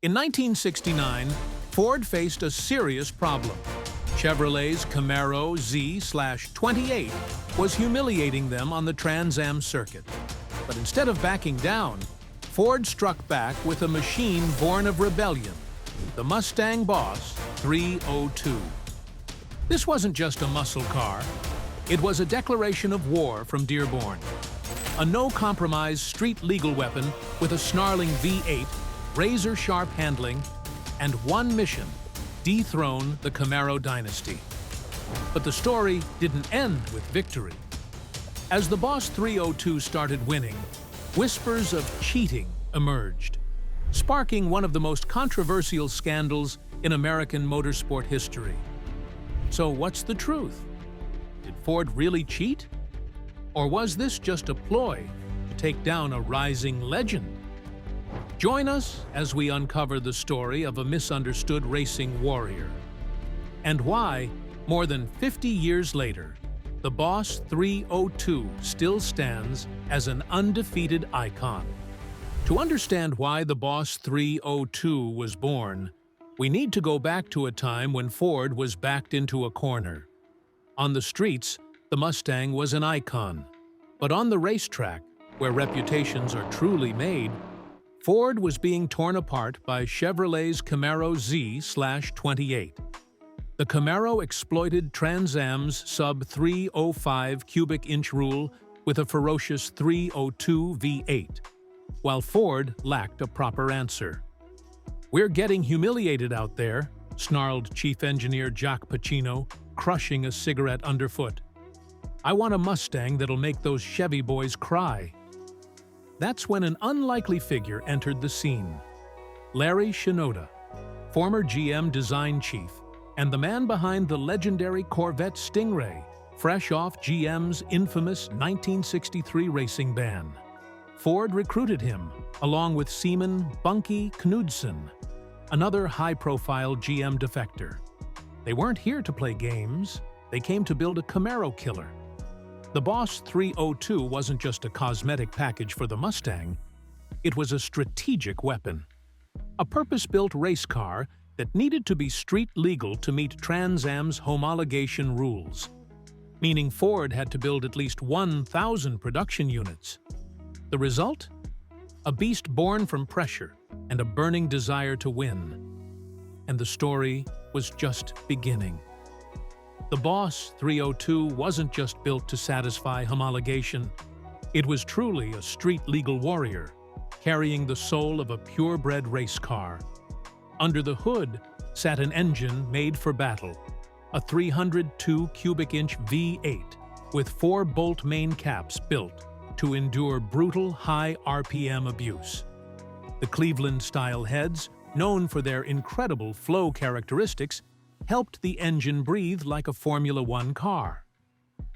In 1969, Ford faced a serious problem. Chevrolet's Camaro Z/28 was humiliating them on the Trans Am circuit. But instead of backing down, Ford struck back with a machine born of rebellion, the Mustang Boss 302. This wasn't just a muscle car. It was a declaration of war from Dearborn. A no-compromise street-legal weapon with a snarling V8, razor-sharp handling, and one mission: dethrone the Camaro dynasty. But the story didn't end with victory. As the Boss 302 started winning, whispers of cheating emerged, sparking one of the most controversial scandals in American motorsport history. So what's the truth? Did Ford really cheat? Or was this just a ploy to take down a rising legend? Join us as we uncover the story of a misunderstood racing warrior, and why, more than 50 years later, the Boss 302 still stands as an undefeated icon. To understand why the Boss 302 was born, we need to go back to a time when Ford was backed into a corner. On the streets, the Mustang was an icon, but on the racetrack, where reputations are truly made, Ford was being torn apart by Chevrolet's Camaro Z/28. The Camaro exploited Trans Am's sub-305 cubic inch rule with a ferocious 302 V8, while Ford lacked a proper answer. "We're getting humiliated out there," snarled Chief Engineer Jack Pacino, crushing a cigarette underfoot. "I want a Mustang that'll make those Chevy boys cry." That's when an unlikely figure entered the scene. Larry Shinoda, former GM design chief, and the man behind the legendary Corvette Stingray, fresh off GM's infamous 1963 racing ban. Ford recruited him, along with Seaman Bunky Knudsen, another high-profile GM defector. They weren't here to play games, they came to build a Camaro killer. The Boss 302 wasn't just a cosmetic package for the Mustang, it was a strategic weapon. A purpose-built race car that needed to be street-legal to meet Trans Am's homologation rules, meaning Ford had to build at least 1,000 production units. The result? A beast born from pressure and a burning desire to win. And the story was just beginning. The Boss 302 wasn't just built to satisfy homologation. It was truly a street-legal warrior, carrying the soul of a purebred race car. Under the hood sat an engine made for battle, a 302 cubic inch V8 with 4-bolt main caps built to endure brutal high RPM abuse. The Cleveland-style heads, known for their incredible flow characteristics, helped the engine breathe like a Formula One car.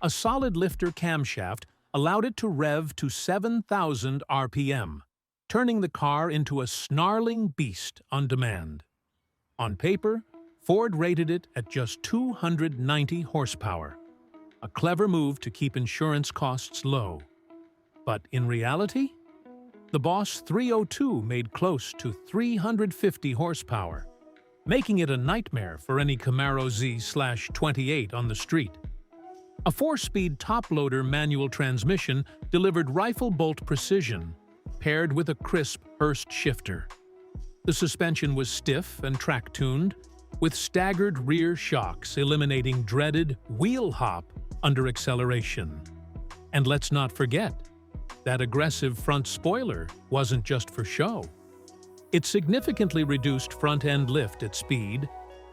A solid lifter camshaft allowed it to rev to 7,000 RPM, turning the car into a snarling beast on demand. On paper, Ford rated it at just 290 horsepower, a clever move to keep insurance costs low. But in reality, the Boss 302 made close to 350 horsepower, making it a nightmare for any Camaro Z/28 on the street. A 4-speed top-loader manual transmission delivered rifle-bolt precision, paired with a crisp Hurst shifter. The suspension was stiff and track-tuned, with staggered rear shocks eliminating dreaded wheel hop under acceleration. And let's not forget, that aggressive front spoiler wasn't just for show. It significantly reduced front-end lift at speed,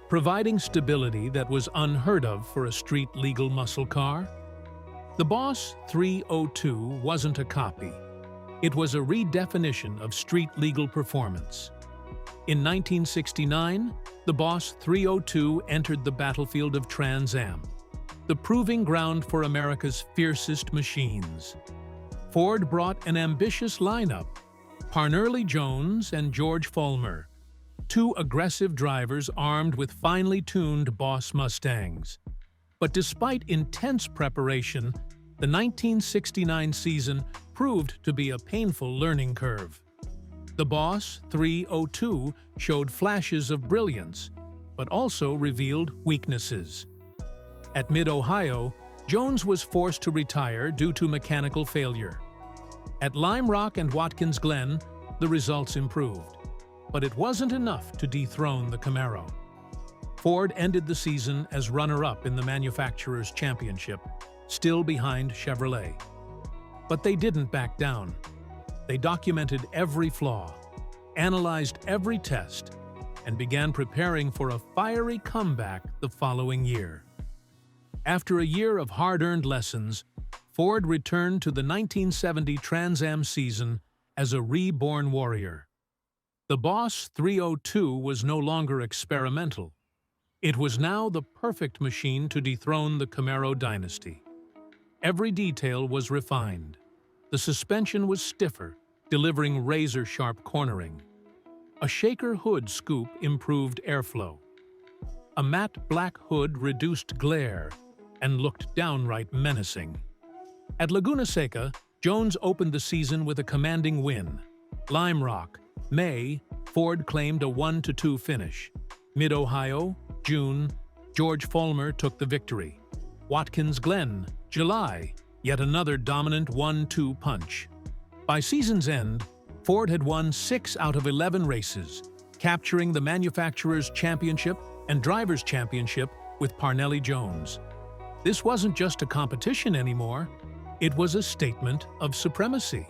providing stability that was unheard of for a street-legal muscle car. The Boss 302 wasn't a copy. It was a redefinition of street-legal performance. In 1969, the Boss 302 entered the battlefield of Trans Am, the proving ground for America's fiercest machines. Ford brought an ambitious lineup: Parnelli Jones and George Fulmer, two aggressive drivers armed with finely tuned Boss Mustangs. But despite intense preparation, the 1969 season proved to be a painful learning curve. The Boss 302 showed flashes of brilliance, but also revealed weaknesses. At Mid-Ohio, Jones was forced to retire due to mechanical failure. At Lime Rock and Watkins Glen, the results improved, but it wasn't enough to dethrone the Camaro. Ford ended the season as runner-up in the Manufacturers' Championship, still behind Chevrolet. But they didn't back down. They documented every flaw, analyzed every test, and began preparing for a fiery comeback the following year. After a year of hard-earned lessons, Ford returned to the 1970 Trans Am season as a reborn warrior. The Boss 302 was no longer experimental. It was now the perfect machine to dethrone the Camaro dynasty. Every detail was refined. The suspension was stiffer, delivering razor-sharp cornering. A shaker hood scoop improved airflow. A matte black hood reduced glare and looked downright menacing. At Laguna Seca, Jones opened the season with a commanding win. Lime Rock, May, Ford claimed a 1-2 finish. Mid-Ohio, June, George Follmer took the victory. Watkins Glen, July, yet another dominant 1-2 punch. By season's end, Ford had won 6 out of 11 races, capturing the Manufacturers' Championship and Drivers' Championship with Parnelli-Jones. This wasn't just a competition anymore, it was a statement of supremacy.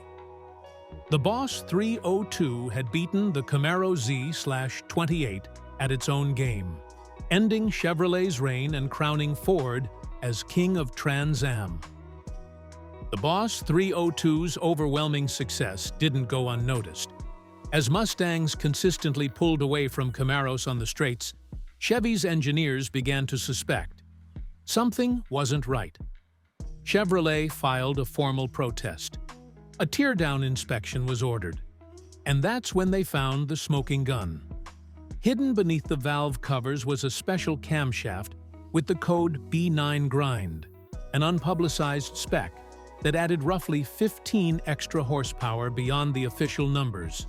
The Boss 302 had beaten the Camaro Z/28 at its own game, ending Chevrolet's reign and crowning Ford as king of Trans Am. The Boss 302's overwhelming success didn't go unnoticed. As Mustangs consistently pulled away from Camaros on the straights, Chevy's engineers began to suspect something wasn't right. Chevrolet filed a formal protest. A tear-down inspection was ordered, and that's when they found the smoking gun. Hidden beneath the valve covers was a special camshaft with the code B9 grind, an unpublicized spec that added roughly 15 extra horsepower beyond the official numbers.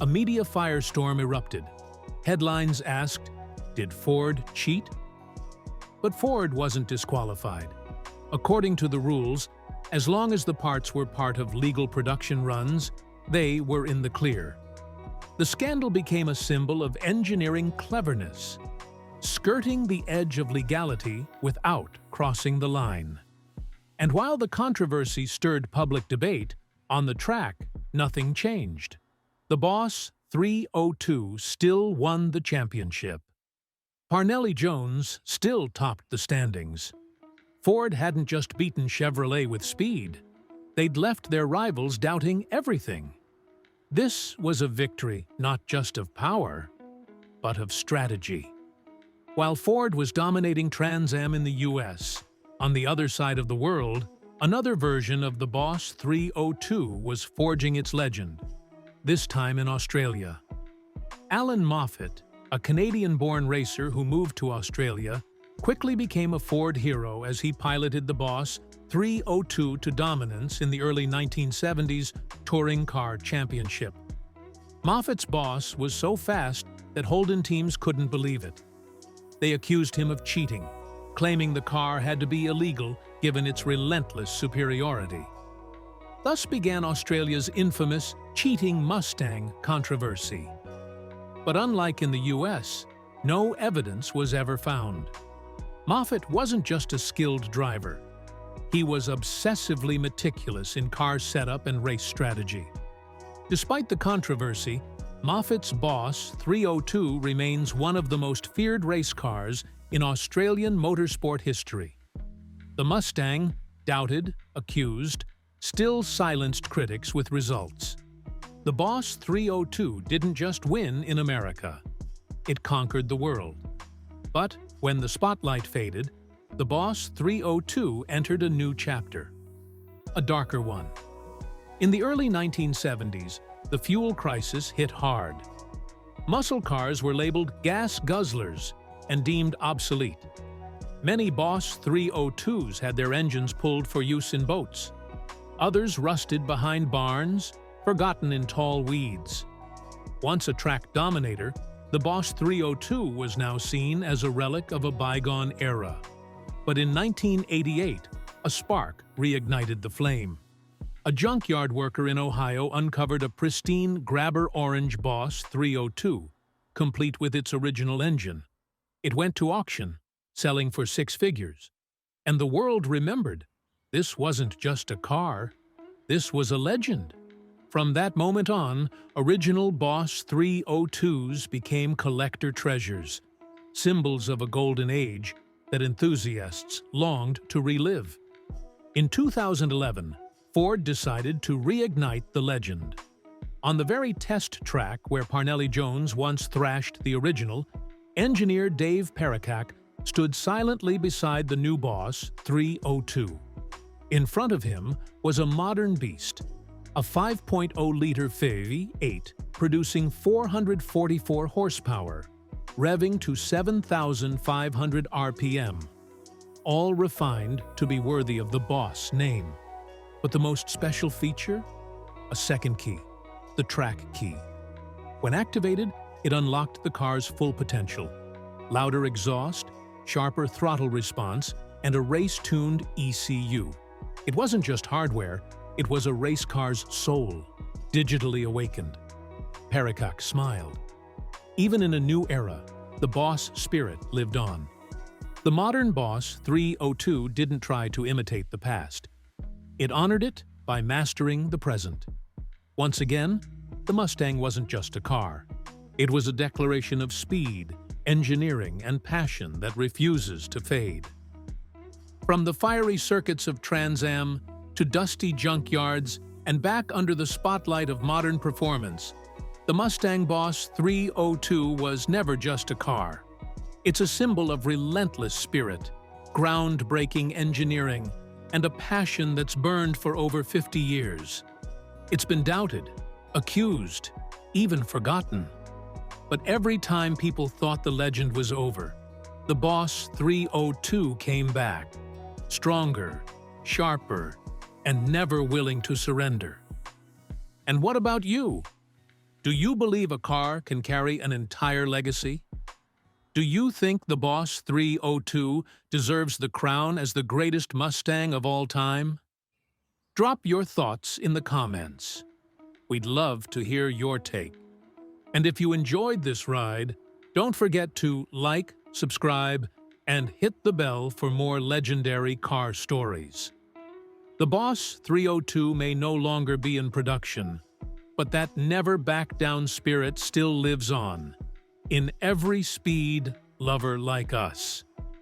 A media firestorm erupted. Headlines asked, "Did Ford cheat?" But Ford wasn't disqualified. According to the rules, as long as the parts were part of legal production runs, they were in the clear. The scandal became a symbol of engineering cleverness, skirting the edge of legality without crossing the line. And while the controversy stirred public debate, on the track, nothing changed. The Boss 302 still won the championship. Parnelli-Jones still topped the standings. Ford hadn't just beaten Chevrolet with speed. They'd left their rivals doubting everything. This was a victory not just of power, but of strategy. While Ford was dominating Trans Am in the U.S., on the other side of the world, another version of the Boss 302 was forging its legend, this time in Australia. Alan Moffat, a Canadian-born racer who moved to Australia, quickly became a Ford hero as he piloted the Boss 302 to dominance in the early 1970s Touring Car Championship. Moffat's Boss was so fast that Holden teams couldn't believe it. They accused him of cheating, claiming the car had to be illegal given its relentless superiority. Thus began Australia's infamous cheating Mustang controversy. But unlike in the US, no evidence was ever found. Moffat wasn't just a skilled driver. He was obsessively meticulous in car setup and race strategy. Despite the controversy, Moffat's Boss 302 remains one of the most feared race cars in Australian motorsport history. The Mustang, doubted, accused, still silenced critics with results. The Boss 302 didn't just win in America. It conquered the world. But when the spotlight faded, the Boss 302 entered a new chapter, a darker one. In the early 1970s, the fuel crisis hit hard. Muscle cars were labeled gas guzzlers and deemed obsolete. Many Boss 302s had their engines pulled for use in boats. Others rusted behind barns, forgotten in tall weeds. Once a track dominator, the Boss 302 was now seen as a relic of a bygone era. But in 1988, a spark reignited the flame. A junkyard worker in Ohio uncovered a pristine grabber orange Boss 302, complete with its original engine. It went to auction, selling for 6 figures. And the world remembered. This wasn't just a car, this was a legend. From that moment on, original Boss 302s became collector treasures, symbols of a golden age that enthusiasts longed to relive. In 2011, Ford decided to reignite the legend. On the very test track where Parnelli Jones once thrashed the original, engineer Dave Perricack stood silently beside the new Boss 302. In front of him was a modern beast, a 5.0-liter V8 producing 444 horsepower, revving to 7,500 RPM, all refined to be worthy of the Boss name. But the most special feature? A second key, the track key. When activated, it unlocked the car's full potential. Louder exhaust, sharper throttle response, and a race-tuned ECU. It wasn't just hardware, it was a race car's soul, digitally awakened. Perricack smiled. Even in a new era, the Boss spirit lived on. The modern Boss 302 didn't try to imitate the past. It honored it by mastering the present. Once again, the Mustang wasn't just a car. It was a declaration of speed, engineering, and passion that refuses to fade. From the fiery circuits of Trans Am to dusty junkyards and back under the spotlight of modern performance, the Mustang Boss 302 was never just a car. It's a symbol of relentless spirit, groundbreaking engineering, and a passion that's burned for over 50 years. It's been doubted, accused, even forgotten. But every time people thought the legend was over, the Boss 302 came back, stronger, sharper, and never willing to surrender. And what about you? Do you believe a car can carry an entire legacy? Do you think the Boss 302 deserves the crown as the greatest Mustang of all time? Drop your thoughts in the comments. We'd love to hear your take. And if you enjoyed this ride, don't forget to like, subscribe, and hit the bell for more legendary car stories. The Boss 302 may no longer be in production, but that never-back-down spirit still lives on, in every speed lover like us.